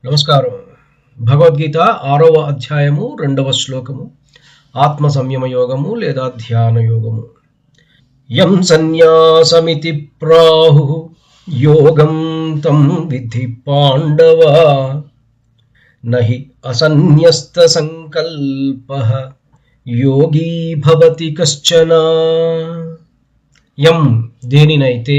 నమస్కారం. భగవద్గీత 6వ అధ్యాయము 2వ శ్లోకము. ఆత్మ సంయమ యోగము లేదా ధ్యాన యోగము. యం సన్యాసమితి ప్రాహు యోగం తం విద్ధి పాండవ నహి అసన్యస్త సంకల్పః యోగీ భవతి కశ్చన. యం దేనినైతే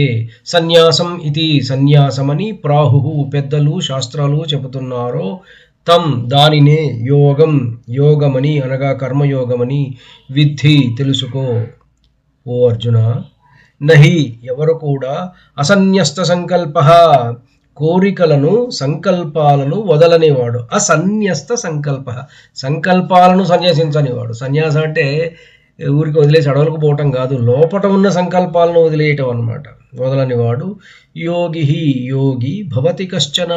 సన్యాసం ఇది సన్యాసమని ప్రాహు పెద్దలు శాస్త్రాలు చెబుతున్నారో తం దానినే యోగం యోగమని అనగా కర్మయోగమని విద్ధి తెలుసుకో ఓ అర్జున. నహి ఎవరు కూడా అసన్యస్త సంకల్ప కోరికలను సంకల్పాలను వదలనివాడు. అసన్యస్త సంకల్ప సంకల్పాలను సన్యాసించనివాడు. సన్యాసం అంటే ఊరికి వదిలేసి అడవులకు పోవటం కాదు, లోపట ఉన్న సంకల్పాలను వదిలేయటం అన్నమాట. వదలనివాడు యోగి భవతి కశ్చన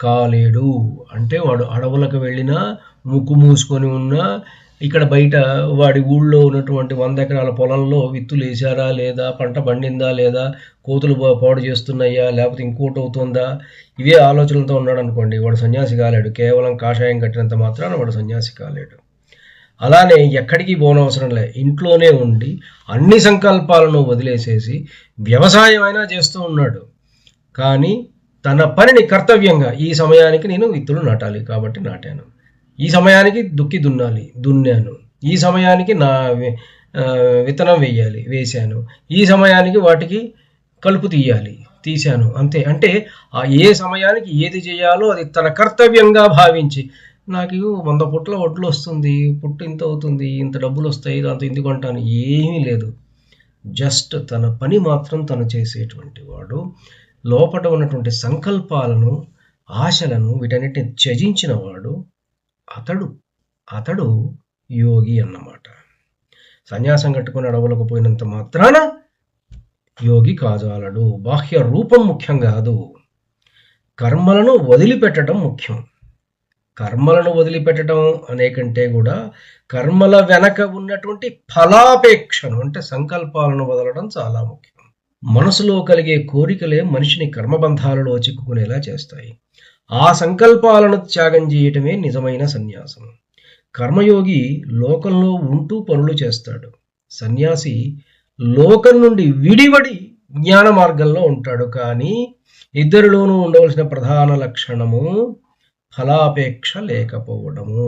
కాలేడు. అంటే వాడు అడవులకు వెళ్ళినా ముక్కు మూసుకొని ఉన్నా, ఇక్కడ బయట వాడి ఊళ్ళో ఉన్నటువంటి 100 ఎకరాల పొలంలో విత్తులు వేసారా లేదా, పంట పండిందా లేదా, కోతులు పాడు చేస్తున్నాయా లేకపోతే ఇంకోటి అవుతుందా, ఇవే ఆలోచనలతో ఉన్నాడు అనుకోండి, వాడు సన్యాసి కాలేడు. కేవలం కాషాయం కట్టినంత మాత్రాన వాడు సన్యాసి కాలేడు. అలానే ఎక్కడికి పోనవసరం లే, ఇంట్లోనే ఉండి అన్ని సంకల్పాలను వదిలేసేసి వ్యవసాయం అయినా చేస్తూ ఉన్నాడు. కానీ తన పనిని కర్తవ్యంగా, ఈ సమయానికి నేను విత్తులు నాటాలి కాబట్టి నాటాను, ఈ సమయానికి దుక్కి దున్నాను, ఈ సమయానికి నా విత్తనం వేశాను, ఈ సమయానికి వాటికి కలుపు తీశాను అంతే. అంటే ఏ సమయానికి ఏది చేయాలో అది తన కర్తవ్యంగా భావించి, నాకు 100 పుట్ల వడ్లు వస్తుంది, పుట్టు ఇంత అవుతుంది, ఇంత డబ్బులు వస్తాయి, దాంతో ఇందుకు కొంటాను, ఏమీ లేదు. జస్ట్ తన పని మాత్రం తను చేసేటువంటి వాడు. లోపల ఉన్నటువంటి సంకల్పాలను, ఆశలను, వీటన్నిటిని త్యజించిన వాడు అతడు యోగి అన్నమాట. సన్యాసం కట్టుకుని అడవులకు పోయినంత మాత్రాన యోగి కాజాలడు. బాహ్య రూపం ముఖ్యం కాదు, కర్మలను వదిలిపెట్టడం ముఖ్యం. కర్మలను వదిలిపెట్టడం అనే కంటే కూడా కర్మల వెనక ఉన్నటువంటి ఫలాపేక్షను, అంటే సంకల్పాలను వదలడం చాలా ముఖ్యం. మనసులో కలిగే కోరికలే మనిషిని కర్మబంధాలలో చిక్కుకునేలా చేస్తాయి. ఆ సంకల్పాలను త్యాగం చేయటమే నిజమైన సన్యాసం. కర్మయోగి లోకంలో ఉంటూ పనులు చేస్తాడు. సన్యాసి లోకం నుండి విడివడి జ్ఞాన మార్గంలో ఉంటాడు. కానీ ఇద్దరిలోనూ ఉండవలసిన ప్రధాన లక్షణము ఫలాపేక్ష లేకపోవడము.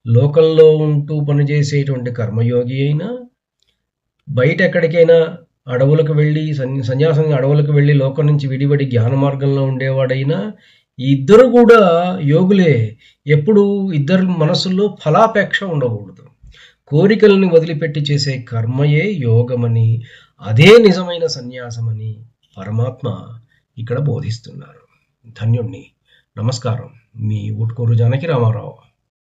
లోకంలో ఉంటూ పనిచేసేటువంటి కర్మయోగి అయినా, బయట ఎక్కడికైనా అడవులకు వెళ్ళి సన్యాసం అడవులకు వెళ్ళి లోకం నుంచి విడివడి జ్ఞాన మార్గంలో ఉండేవాడైనా, ఇద్దరు కూడా యోగులే. ఎప్పుడు ఇద్దరు మనసుల్లో ఫలాపేక్ష ఉండకూడదు. కోరికలను వదిలిపెట్టి చేసే కర్మయే యోగమని, అదే నిజమైన సన్యాసమని పరమాత్మ ఇక్కడ బోధిస్తున్నారు. ధన్యుణ్ణి. నమస్కారం. మీ ఊట్కూరు జానకి రామారావు.